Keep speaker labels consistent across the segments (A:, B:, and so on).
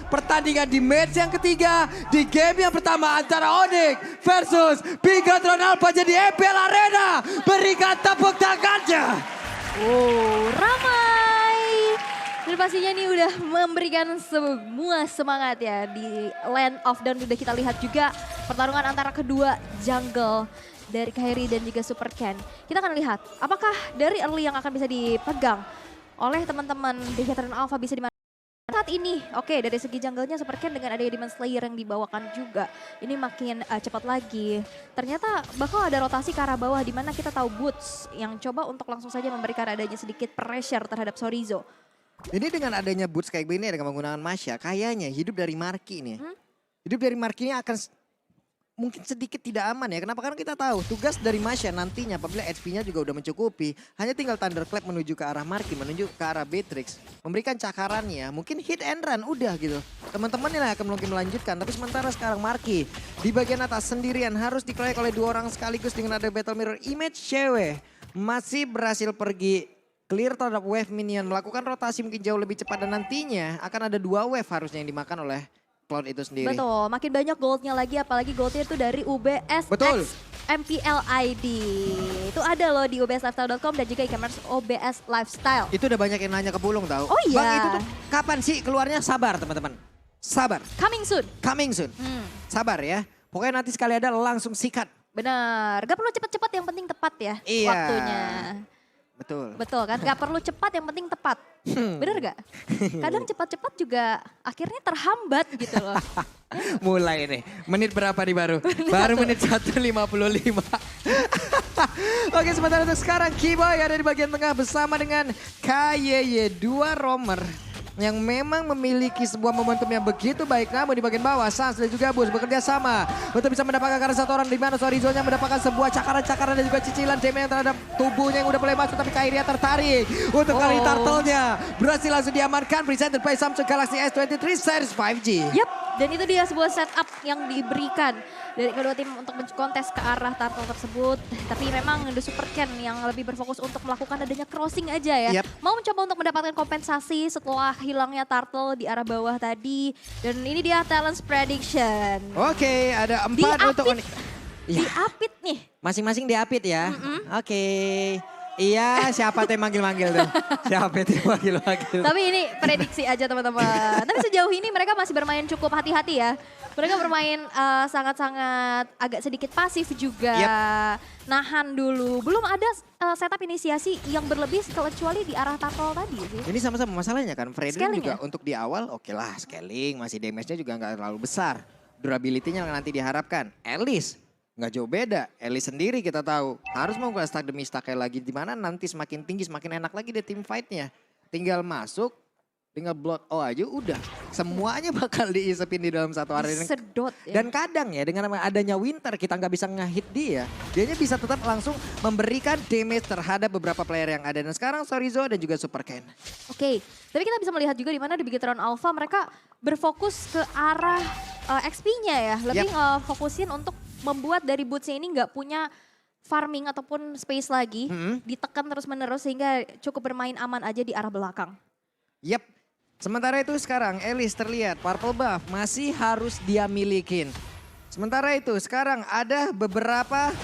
A: pertandingan di match yang ketiga di game yang pertama antara Onyx versus Bigatron Alpha jadi EPL Arena. Berikan tepuk tangannya.
B: Oh, ramai. Dan pastinya ini udah memberikan semua semangat ya di Land of Dawn. Udah kita lihat juga pertarungan antara kedua jungle dari Kairi dan juga Super Ken. Kita akan lihat apakah dari early yang akan bisa dipegang oleh teman-teman Bigatron Alpha bisa dimana saat ini. Oke, dari segi jungle-nya Super Ken dengan adanya Demon Slayer yang dibawakan juga. Ini makin cepat lagi. Ternyata bakal ada rotasi ke arah bawah di mana kita tahu Boots yang coba untuk langsung saja memberikan adanya sedikit pressure terhadap Sorizo.
C: Ini dengan adanya boots kayak begini dengan menggunakan Masya, kayaknya hidup dari Marky nih. Hidup dari Marky ini akan mungkin sedikit tidak aman ya. Kenapa? Karena kita tahu tugas dari Masya nantinya apabila HP-nya juga udah mencukupi. Hanya tinggal Thunderclap menuju ke arah Marky, menuju ke arah Beatrix. Memberikan cakarannya, mungkin hit and run, udah gitu. Teman-teman ini akan mungkin melanjutkan. Tapi sementara sekarang Marky di bagian atas sendirian harus dikeroyok oleh dua orang sekaligus dengan ada Battle Mirror Image. Cewek masih berhasil pergi clear terhadap wave minion, melakukan rotasi mungkin jauh lebih cepat dan nantinya akan ada 2 wave harusnya yang dimakan oleh Cloud itu sendiri.
B: Betul, makin banyak goldnya lagi apalagi goldnya itu dari UBS
C: Betul.
B: X MPL ID. Itu ada loh di ubslifestyle.com dan juga e-commerce OBS Lifestyle.
C: Itu udah banyak yang nanya ke Pulung tahu.
B: Oh iya.
C: Bang itu tuh kapan sih keluarnya? Sabar teman-teman. Sabar.
B: Coming soon.
C: Coming soon. Sabar ya. Pokoknya nanti sekali ada langsung sikat.
B: Benar, gak perlu cepet-cepet yang penting tepat ya
C: Iya.
B: waktunya.
C: Betul.
B: Betul kan, gak perlu cepat yang penting tepat. Bener gak? Kadang cepat-cepat juga akhirnya terhambat gitu loh.
A: Mulai nih, menit berapa nih baru? Baru menit 1.55.
C: Oke sementara untuk sekarang Kiboy ada di bagian tengah bersama dengan KYY. 2 roamer yang memang memiliki sebuah momentum yang begitu baik. Namun di bagian bawah Sans dan juga Bus bekerja sama untuk bisa mendapatkan karena satu orang di mana Sorizo-nya mendapatkan sebuah cakaran-cakaran dan juga cicilan damage yang terhadap tubuhnya yang udah mulai masuk. Tapi Kairia tertarik untuk kali turtle-nya. Berhasil langsung diamankan. Presented by Samsung Galaxy S23 Series 5G.
B: Yap, dan itu dia sebuah setup yang diberikan dari kedua tim untuk kontes ke arah turtle tersebut. Tapi memang The Super Ken yang lebih berfokus untuk melakukan adanya crossing aja ya.
C: Yap.
B: Mau mencoba untuk mendapatkan kompensasi setelah hilangnya turtle di arah bawah tadi. Dan ini dia talents prediction.
C: Oke ada 4 untuk
B: Diapit. Diapit nih.
C: masing-masing diapit ya. Oke. Iya siapa tuh yang manggil-manggil tuh? Siapa tuh yang manggil-manggil?
B: Tapi ini prediksi aja teman-teman. Tapi sejauh ini mereka masih bermain cukup hati-hati ya. Mereka bermain sangat-sangat agak sedikit pasif juga. Nahan dulu. Belum ada setup inisiasi yang berlebih kecuali di arah turtle tadi sih.
C: Ini sama-sama masalahnya kan, Fredrin
B: Scaling
C: juga
B: ya?
C: untuk di awal oke lah scaling, masih damage-nya juga nggak terlalu besar. Durability-nya nanti diharapkan. Alice nggak jauh beda, Alice sendiri kita tahu harus mau stack demi stack kayak lagi di mana nanti semakin tinggi semakin enak lagi deh tim fight-nya. Tinggal masuk, tinggal blood oh aja udah. Semuanya bakal diisepin di dalam satu arena.
B: Sedot ya.
C: Dan kadang ya dengan adanya Winter kita nggak bisa ngehit dia. Dianya bisa tetap langsung memberikan damage terhadap beberapa player yang ada. Dan sekarang Sorizo dan juga Super Ken.
B: Oke, tapi kita bisa melihat juga di mana di Bigatron Alpha mereka berfokus ke arah XP-nya ya. Lebih fokusin untuk membuat dari Boots ini nggak punya farming ataupun space lagi. Ditekan terus-menerus sehingga cukup bermain aman aja di arah belakang.
C: Yap. Sementara itu sekarang Alice terlihat purple buff masih harus dia milikin. Sementara itu sekarang ada beberapa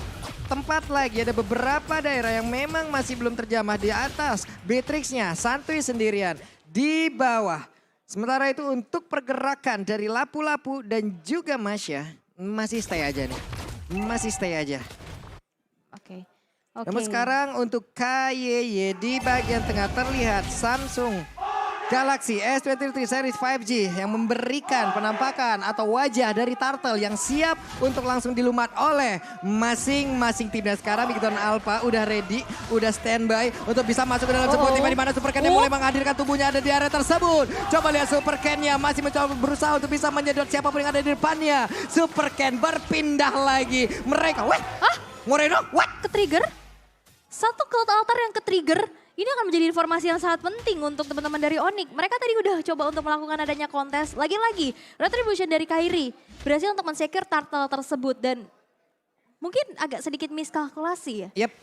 C: tempat lagi, ada beberapa daerah yang memang masih belum terjamah di atas. Beatrix-nya santuy sendirian di bawah. Sementara itu untuk pergerakan dari Lapu-Lapu dan juga Masya masih stay aja nih. Masih stay aja.
B: Oke.
C: Namun sekarang untuk KYY di bagian tengah terlihat Samsung Galaxy S23 Series 5G yang memberikan penampakan atau wajah dari turtle yang siap untuk langsung dilumat oleh masing-masing tim. Dan sekarang Bigatron Alpha udah ready, udah standby untuk bisa masuk ke dalam sebuah tim di mana Super Ken yang mulai menghadirkan tubuhnya ada di area tersebut. Coba lihat Super Ken-nya masih mencoba berusaha untuk bisa menyedot siapapun yang ada di depannya. Super Ken berpindah lagi. Mereka, Moreno,
B: Ke-trigger? Satu Cloud Altar yang ke-trigger. Ini akan menjadi informasi yang sangat penting untuk teman-teman dari Onyx. Mereka tadi udah coba untuk melakukan adanya kontes. Lagi-lagi, Retribution dari Kairi berhasil untuk men-secure turtle tersebut. Dan mungkin agak sedikit miskalkulasi ya.
C: Yap.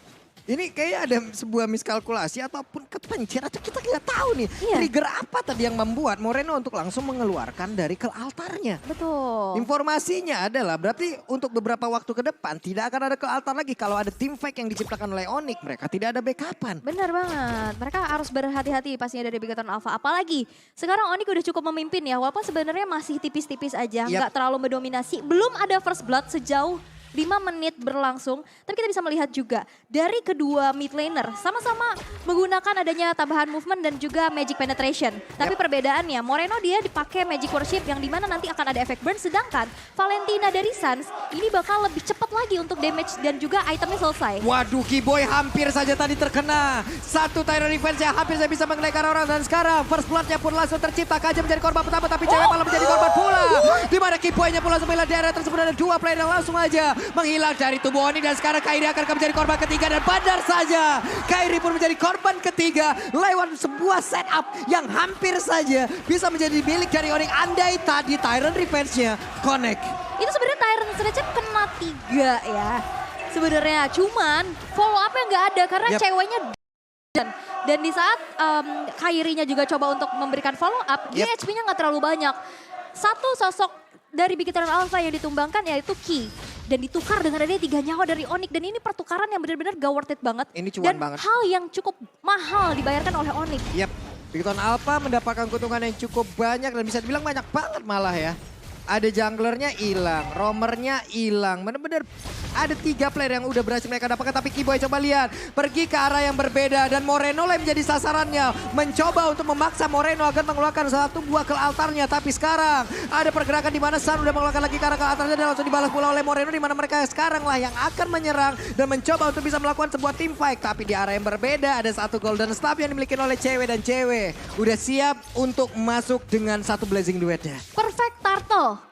C: Ini kayaknya ada sebuah miskalkulasi ataupun kepencet atau kita nggak tahu nih.
B: Iya.
C: Trigger apa tadi yang membuat Moreno untuk langsung mengeluarkan dari ke altarnya.
B: Betul.
C: Informasinya adalah berarti untuk beberapa waktu ke depan tidak akan ada ke altar lagi. Kalau ada team fight yang diciptakan oleh Onyx, mereka tidak ada backupan.
B: Benar banget. Mereka harus berhati-hati pastinya dari Bigoton Alpha. Apalagi sekarang Onyx udah cukup memimpin ya. Walaupun sebenarnya masih tipis-tipis aja. Nggak terlalu mendominasi. Belum ada first blood sejauh 5 menit berlangsung, tapi kita bisa melihat juga dari kedua mid laner sama-sama menggunakan adanya tambahan movement dan juga magic penetration. Tapi perbedaannya Moreno dia dipakai magic worship yang dimana nanti akan ada efek burn, sedangkan Valentina dari Suns ini bakal lebih cepat lagi untuk damage dan juga itemnya selesai.
A: Waduh, Kiboy hampir saja tadi terkena. Satu Tyrant Defense yang hampir saja bisa mengenaikan orang. Dan sekarang first blood-nya pun langsung tercipta. Kaja menjadi korban pertama, tapi cewek malah menjadi korban pula. Di mana Kiboy-nya pun langsung bela daerah tersebut. Ada 2 player yang langsung aja menghilang dari tubuh Onyx. Dan sekarang Kairi akan menjadi korban ketiga. Dan benar saja, Kairi pun menjadi korban ketiga. Lewat sebuah setup yang hampir saja bisa menjadi milik dari Onyx. Andai tadi Tyrant Defense-nya connect.
B: Itu sebenarnya Tyrant Sledge kena 3 ya. Sebenarnya cuman follow up yang nggak ada karena ceweknya dan di saat Kairinya juga coba untuk memberikan follow up, dia HP-nya nggak terlalu banyak. Satu sosok dari Bigoton Alpha yang ditumbangkan yaitu Ki. Dan ditukar dengan adanya 3 nyawa dari Onyx. Dan ini pertukaran yang benar-benar gak worth it banget.
C: Ini cuan
B: dan
C: banget.
B: hal yang cukup mahal dibayarkan oleh Onyx.
C: Yap, Bigoton Alpha mendapatkan keuntungan yang cukup banyak dan bisa dibilang banyak banget malah ya. Ada junglernya hilang, roamernya hilang. Bener-bener ada 3 player yang udah berhasil mereka dapatkan. Tapi Kiboy coba lihat, pergi ke arah yang berbeda. Dan Moreno lah yang menjadi sasarannya. Mencoba untuk memaksa Moreno agar mengeluarkan satu buah ke altarnya. Tapi sekarang ada pergerakan di mana Sun udah mengeluarkan lagi ke arah ke altarnya. Dan langsung dibalas pula oleh Moreno. Di mana mereka sekarang lah yang akan menyerang. Dan mencoba untuk bisa melakukan sebuah team fight. Tapi di arah yang berbeda ada satu golden staff yang dimiliki oleh cewek. Dan cewek udah siap untuk masuk dengan satu blazing duetnya.
B: Perfect turtle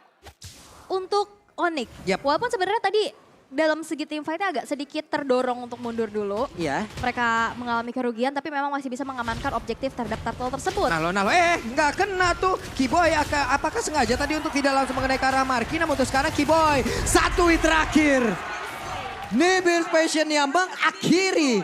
B: untuk Onyx.
C: Yap.
B: Walaupun sebenarnya tadi dalam segi team fight-nya agak sedikit terdorong untuk mundur dulu.
C: Iya.
B: Mereka mengalami kerugian tapi memang masih bisa mengamankan objektif terhadap turtle tersebut.
C: Nalo, nggak kena tuh. Kiboy apakah sengaja tadi untuk tidak langsung mengenai ke arah Marky, namun untuk sekarang Kiboy.
A: Satu hit terakhir. Nibir Passion yang mengakhiri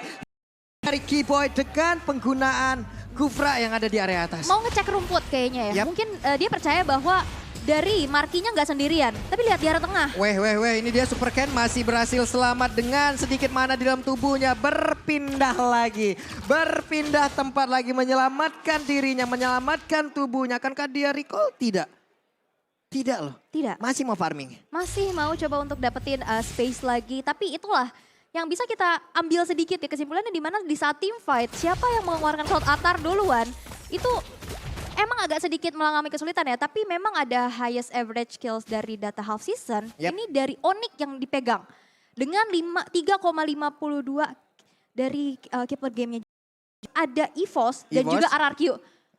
A: dari Kiboy dengan penggunaan Kufra yang ada di area atas.
B: Mau ngecek rumput kayaknya ya.
C: Yap.
B: Mungkin dia percaya bahwa dari Markinya nggak sendirian. Tapi lihat di arah tengah.
C: Weh, ini dia Super Ken masih berhasil selamat dengan sedikit mana di dalam tubuhnya. Berpindah lagi, berpindah tempat lagi, menyelamatkan dirinya, menyelamatkan tubuhnya. Akankah dia recall? Tidak. Tidak loh.
B: Tidak.
C: Masih mau farming.
B: Masih mau coba untuk dapetin space lagi. Tapi itulah yang bisa kita ambil sedikit ya kesimpulannya, di mana di saat team fight siapa yang mengeluarkan Cloud Attar duluan itu emang agak sedikit mengalami kesulitan ya, tapi memang ada highest average kills dari data half season.
C: Yep.
B: Ini dari Onyx yang dipegang dengan 3,52 dari keeper gamenya. Ada EVOS dan juga RRQ.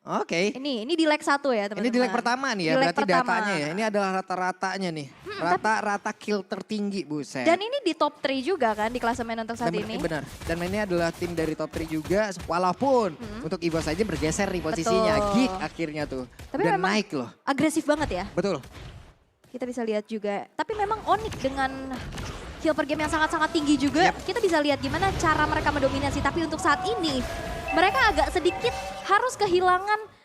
C: Oke.
B: Ini di leg 1 ya teman-teman.
C: Ini di leg pertama nih ya,
B: Di leg
C: berarti
B: pertama.
C: datanya ya. Ini adalah rata-ratanya nih. Rata-rata kill tertinggi, buset.
B: Dan ini di top 3 juga kan di klasemen untuk saat ini.
C: Benar. Dan ini adalah tim dari top 3 juga, walaupun untuk EVOS saja bergeser nih posisinya.
B: Betul.
C: Geek akhirnya tuh.
B: Tapi
C: dan
B: memang
C: naik loh.
B: agresif banget ya.
C: Betul.
B: Kita bisa lihat juga. Tapi memang Onyx dengan kill per game yang sangat-sangat tinggi juga. Kita bisa lihat gimana cara mereka mendominasi. Tapi untuk saat ini mereka agak sedikit harus kehilangan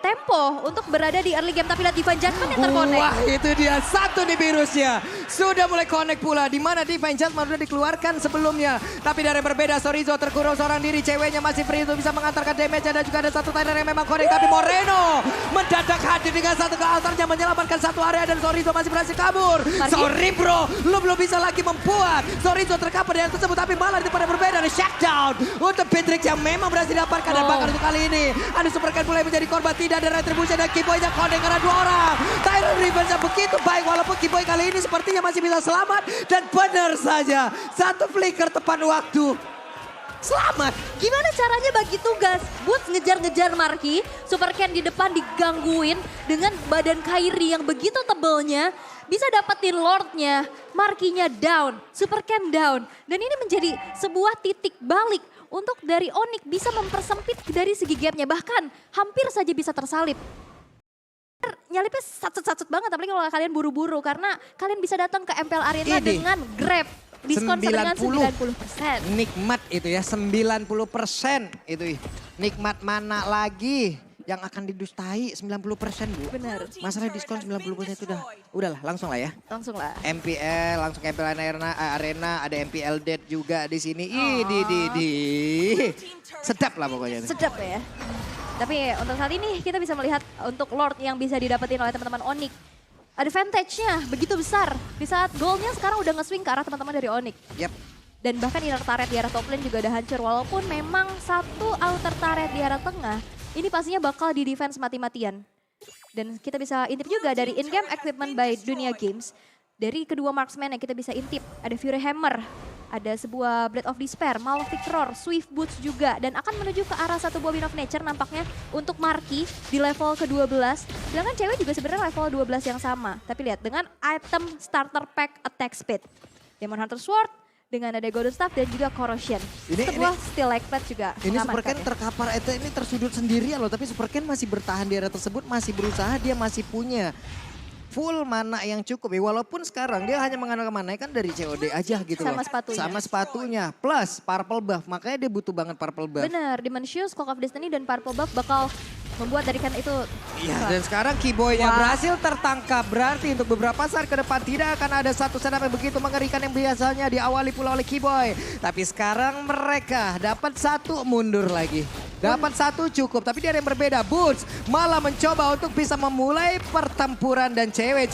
B: tempo untuk berada di early game. Tapi lihat Divine Judgment yang terkonek.
A: Wah, itu dia satu nih virusnya. Sudah mulai connect pula. Di mana Divine Judgment sudah dikeluarkan sebelumnya. Tapi dari berbeda, Sorizo terkurung seorang diri. Ceweknya masih free untuk bisa mengantarkan damage. Dan juga ada satu Tyler yang memang connect. Tapi Moreno mendadak hadir dengan satu ke altarnya. Menyelamatkan satu area dan Sorizo masih berhasil kabur. Sorry bro, lu belum bisa lagi membuat Sorizo terkapar dengan tersebut. Tapi malah pada berbeda ada shutdown untuk Patrick yang memang berhasil didapatkan. Dan bahkan untuk kali ini ada Super Ken mulai menjadi korban. Tidak ada retribution dan Kiboy-nya connect karena 2 orang. Tyrant Revenge begitu baik walaupun Kiboy kali ini sepertinya masih bisa selamat. Dan benar saja satu flicker tepat waktu. Selamat.
B: Gimana caranya bagi tugas? Boots ngejar-ngejar Marky. Super Ken di depan digangguin dengan badan Kairi yang begitu tebelnya. Bisa dapetin Lordnya, Marky-nya down, Super Ken down. Dan ini menjadi sebuah titik balik untuk dari Onyx bisa mempersempit dari segi gapnya. Bahkan hampir saja bisa tersalip. Nyalipnya satset-satset banget, apalagi kalau kalian buru-buru. Karena kalian bisa datang ke MPL Arena dengan grab. diskon dengan
C: 90.
B: 90%.
C: Nikmat itu ya, 90% itu. Nikmat mana lagi yang akan didustai 90%, Bu?
B: Benar.
C: Masalah diskon 90% itu udahlah langsung lah ya.
B: Langsung lah.
C: MPL, langsung MPL Arena, ada MPL Dead juga di sini. Di. Sedap lah pokoknya.
B: Sedap ya. Tapi untuk saat ini kita bisa melihat untuk Lord yang bisa didapetin oleh teman-teman Onyx. Advantage-nya begitu besar. Di saat goalnya sekarang udah nge-swing ke arah teman-teman dari Onyx.
C: Yap.
B: Dan bahkan inner turret di arah top lane juga udah hancur. Walaupun memang satu outer turret di arah tengah, ini pastinya bakal di defense mati-matian. Dan kita bisa intip juga dari in-game equipment by Dunia Games. Dari kedua marksman yang kita bisa intip, ada Fury Hammer, ada sebuah Blade of Despair, Malefic Roar, Swift Boots juga. Dan akan menuju ke arah satu buah Wind of Nature nampaknya untuk Marky di level ke-12. Sedangkan cewek juga sebenarnya level 12 yang sama. Tapi lihat dengan item starter pack attack speed. Demon Hunter Sword dengan ada Golden Staff dan juga Corrosion. Sebuah Stalactite juga
C: Ini
B: mengamankan
C: Superken
B: ya.
C: terkapar, ini tersudut sendirian loh. Tapi Superken masih bertahan di area tersebut, masih berusaha, dia masih punya full mana yang cukup ya. Walaupun sekarang dia hanya mengandalkan mana kan dari COD aja gitu
B: Sama
C: loh.
B: sepatunya.
C: Sama sepatunya. Plus purple buff, makanya dia butuh banget purple buff.
B: Bener, Demon Shoes, Cloak of Destiny dan Purple Buff bakal membuat dari kan itu.
C: Iya, dan sekarang Keyboy-nya
B: Wah.
C: berhasil tertangkap. Berarti untuk beberapa saat ke depan tidak akan ada satu setup yang begitu mengerikan yang biasanya diawali pula oleh Keyboy. Tapi sekarang mereka dapat satu mundur lagi. Dapat satu cukup, tapi dia ada yang berbeda. Boots malah mencoba untuk bisa memulai pertempuran dan cewek.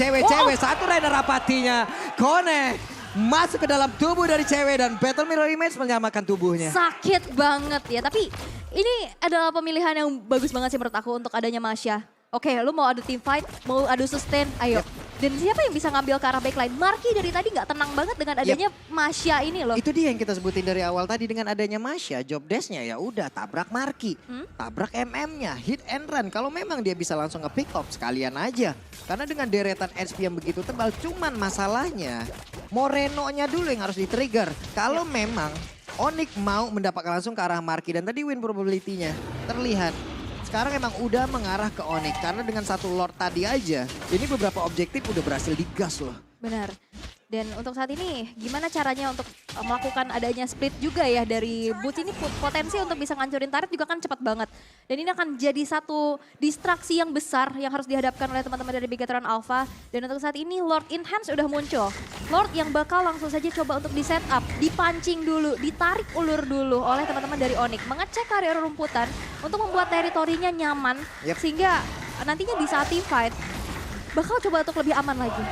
C: Satu rider apatinya. Connect masuk ke dalam tubuh dari cewek dan Battle Mirror Image menyamakan tubuhnya.
B: Sakit banget ya, tapi ini adalah pemilihan yang bagus banget sih menurut aku untuk adanya Masya. Oke, lu mau adu team fight, mau adu sustain, ayo. Dan siapa yang bisa ngambil ke arah backline? Marky dari tadi nggak tenang banget dengan adanya Masya ini loh.
C: Itu dia yang kita sebutin dari awal tadi dengan adanya Masya, job desk-nya ya udah tabrak Marky, tabrak MM-nya, hit and run. Kalau memang dia bisa langsung nge-pick up sekalian aja. Karena dengan deretan HP yang begitu tebal, cuman masalahnya Moreno-nya dulu yang harus di-trigger. Kalau memang Onyx mau mendapatkan langsung ke arah Marky dan tadi win probability-nya terlihat. Sekarang emang udah mengarah ke Onyx karena dengan satu Lord tadi aja, ini beberapa objektif udah berhasil digas loh.
B: Benar. Dan untuk saat ini gimana caranya untuk melakukan adanya split juga ya dari Boots ini potensi untuk bisa ngancurin turret juga kan cepat banget. Dan ini akan jadi satu distraksi yang besar yang harus dihadapkan oleh teman-teman dari Bigatron Alpha. Dan untuk saat ini Lord Enhance udah muncul. Lord yang bakal langsung saja coba untuk di setup, dipancing dulu, ditarik ulur dulu oleh teman-teman dari Onyx. Mengecek area rumputan untuk membuat teritorinya nyaman sehingga nantinya di saat team fight bakal coba untuk lebih aman lagi.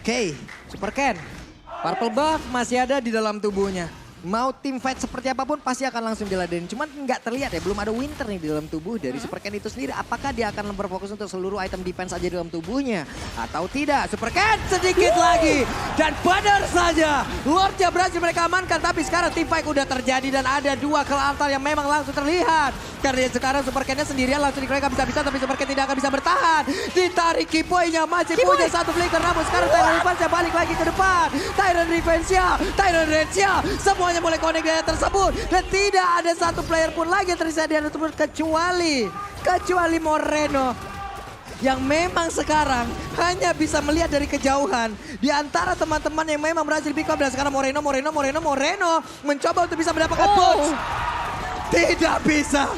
C: Oke, Superken. Purple buff masih ada di dalam tubuhnya. Mau team fight seperti apapun pasti akan langsung diladenin. Cuman nggak terlihat ya, belum ada winter nih di dalam tubuh dari Superken itu sendiri. Apakah dia akan berfokus untuk seluruh item defense aja di dalam tubuhnya? Atau tidak? Superken sedikit lagi. Dan benar saja, Lordnya berhasil mereka amankan. Tapi sekarang team fight udah terjadi dan ada dua kill antar yang memang langsung terlihat. Karena sekarang Superkennya sendirian langsung dikeroyok bisa-bisa. Tapi Superken tidak akan bisa bertahan. Ditarik Keyboy-nya masih punya satu flicker. Namun sekarang Tyrant Defense-nya balik lagi ke depan. Tyrant Defense-nya, Tyrant Range-nya. Semuanya mulai connect di area tersebut. Dan tidak ada satu player pun lagi yang tersisa di area tersebut. Kecuali Moreno. Yang memang sekarang hanya bisa melihat dari kejauhan. Di antara teman-teman yang memang berhasil pick up. Dan sekarang Moreno mencoba untuk bisa mendapatkan boots. Tidak bisa.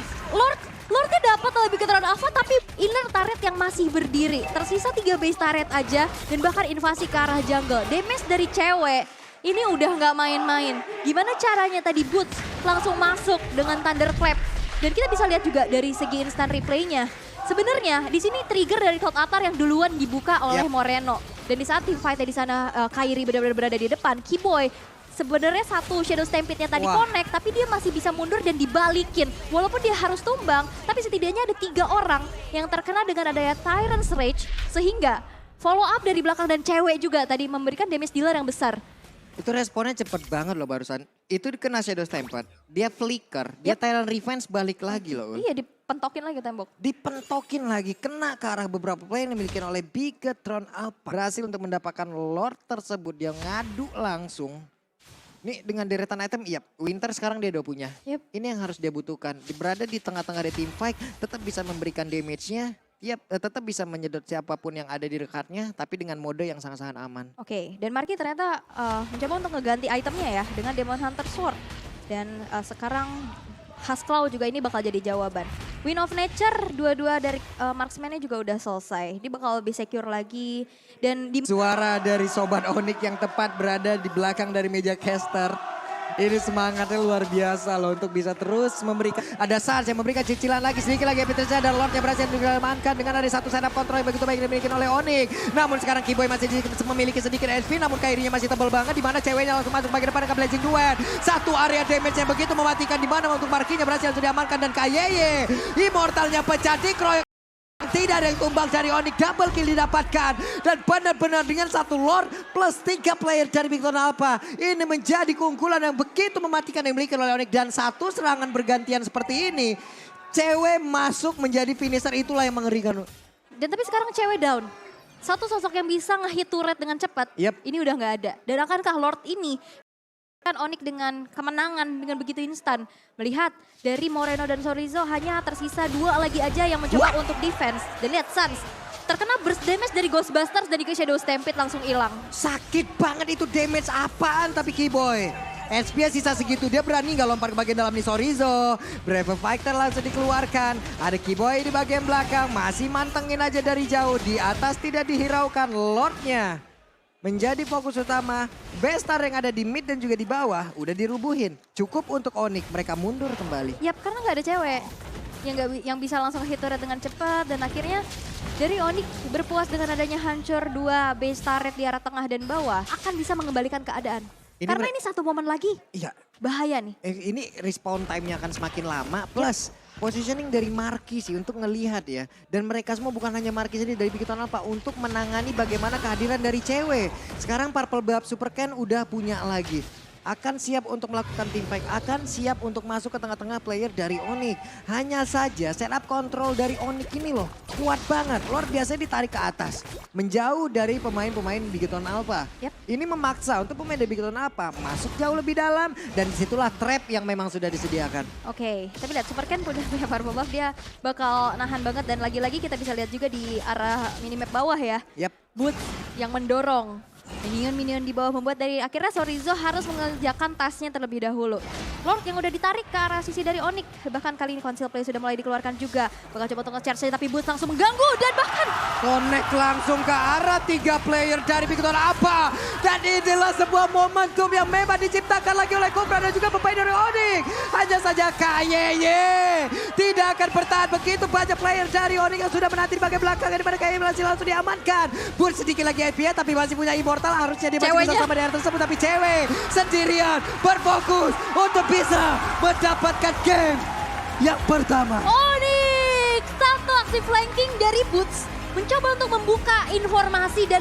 B: Lordnya dapat lebih Bigatron Alpha tapi inner turret yang masih berdiri. Tersisa 3 base turret aja dan bahkan invasi ke arah jungle. Damage dari cewek ini udah nggak main-main. Gimana caranya tadi Boots langsung masuk dengan Thunderclap. Dan kita bisa lihat juga dari segi instant replaynya. Sebenarnya di sini trigger dari Cloud Attar yang duluan dibuka oleh Moreno. Dan di saat team fight di sana Kairi benar-benar berada di depan, Keyboy sebenarnya satu Shadow Stampede-nya tadi connect, tapi dia masih bisa mundur dan dibalikin. Walaupun dia harus tumbang, tapi setidaknya ada 3 orang yang terkena dengan adanya Tyrant's Rage. Sehingga follow up dari belakang dan cewek juga tadi memberikan damage dealer yang besar.
C: Itu responnya cepet banget loh barusan. Itu kena Shadow Stampede, dia flicker, dia Tyrant Revenge balik lagi loh.
B: Iya, dipentokin lagi tembok.
C: Dipentokin lagi, kena ke arah beberapa player yang dimiliki oleh Bigatron Alpha. Berhasil untuk mendapatkan Lord tersebut, dia ngadu langsung. Nih dengan deretan item, iya Winter sekarang dia udah punya. Ini yang harus dia butuhkan. Berada di tengah-tengah dari team fight, tetap bisa memberikan damage-nya. tetap bisa menyedot siapapun yang ada di dekatnya, tapi dengan mode yang sangat-sangat aman.
B: Oke, dan Marky ternyata mencoba untuk ngeganti itemnya ya dengan Demon Hunter Sword. Dan sekarang Hasclaw juga ini bakal jadi jawaban. Win of Nature, dua-dua dari marksman-nya juga udah selesai. Dia bakal lebih secure lagi. Dan di
C: Suara dari Sobat Onyx yang tepat berada di belakang dari meja caster. Ini semangatnya luar biasa loh untuk bisa terus memberikan. Ada Sans yang memberikan cicilan lagi sedikit lagi. Petrusnya dan Lord yang berhasil diamankan dengan ada satu setup kontrol yang begitu baik dimiliki oleh Onyx. Namun sekarang Kiboy masih memiliki sedikit SP namun Kairinya masih tebal banget. Di mana ceweknya langsung masuk bagian depan dengan Blazing Duet. Satu area damage yang begitu mematikan di mana untuk Markinya berhasil diamankan dan Kayeye. Immortalnya pecah dikeroyok. Tidak ada yang tumbang dari Onyx, double kill didapatkan. Dan benar-benar dengan satu Lord plus 3 player dari Victor Alpha. Ini menjadi keunggulan yang begitu mematikan yang dimiliki oleh Onyx. Dan satu serangan bergantian seperti ini. Cewek masuk menjadi finisher, itulah yang mengerikan.
B: Dan tapi sekarang cewek down. Satu sosok yang bisa nge-hit turret dengan cepat, ini udah nggak ada. Dan akankah Lord ini kan Onyx dengan kemenangan dengan begitu instan. Melihat dari Moreno dan Sorizo hanya tersisa 2 lagi aja yang mencoba untuk defense. Dan lihat Sans terkena burst damage dari Ghostbusters dan juga Shadow Stampede langsung hilang.
C: Sakit banget itu damage apaan tapi Kiboy. SP sisa segitu, dia berani nggak lompat ke bagian dalam nih Sorizo. Brave Fighter langsung dikeluarkan. Ada Kiboy di bagian belakang, masih mantengin aja dari jauh. Di atas tidak dihiraukan Lordnya. Menjadi fokus utama, Bestar yang ada di mid dan juga di bawah udah dirubuhin. Cukup untuk Onyx, mereka mundur kembali.
B: Yap, karena nggak ada cewek yang bisa langsung hit turret dengan cepat. Dan akhirnya dari Onyx berpuas dengan adanya hancur 2 base turret di arah tengah dan bawah akan bisa mengembalikan keadaan. Karena ini satu momen lagi,
C: Iya.
B: bahaya nih.
C: Ini respawn time-nya akan semakin lama, plus positioning dari Marky sih untuk ngelihat ya. Dan mereka semua bukan hanya Marky sendiri dari Big Alpha untuk menangani bagaimana kehadiran dari cewek. Sekarang Purple Bab Super Ken udah punya lagi. Akan siap untuk melakukan team fight, akan siap untuk masuk ke tengah-tengah player dari Onyx. Hanya saja setup kontrol dari Onyx ini loh kuat banget. Lord biasanya ditarik ke atas, menjauh dari pemain-pemain Bigeton Alpha. Ini memaksa untuk pemain dari Bigeton Alpha masuk jauh lebih dalam dan disitulah trap yang memang sudah disediakan.
B: Oke, tapi lihat Super Ken punya Purple Buff, dia bakal nahan banget dan lagi-lagi kita bisa lihat juga di arah minimap bawah ya. Boots yang mendorong. Minion-minion di bawah membuat dari akhirnya Sorizo harus mengerjakan tasnya terlebih dahulu. Lord yang udah ditarik ke arah sisi dari Onyx. Bahkan kali ini Conceal Play sudah mulai dikeluarkan juga. Bakal coba untuk nge-charge tapi Boots langsung mengganggu dan bahkan
C: Connect langsung ke arah 3 player dari Victor Alpha. Dan inilah sebuah momentum yang memang diciptakan lagi oleh Cobra dan juga pemain dari Onyx. Hanya saja Kayeye tidak akan bertahan begitu banyak player dari Onyx yang sudah menanti di bagian belakang. Di mana Kayeye berhasil langsung diamankan. Boots sedikit lagi IP tapi masih punya Immortal. Harusnya dia masih bisa sama dengan tersebut. Tapi cewek sendirian berfokus untuk bisa mendapatkan game yang pertama.
B: Onyx satu aksi flanking dari Boots mencoba untuk membuka informasi dan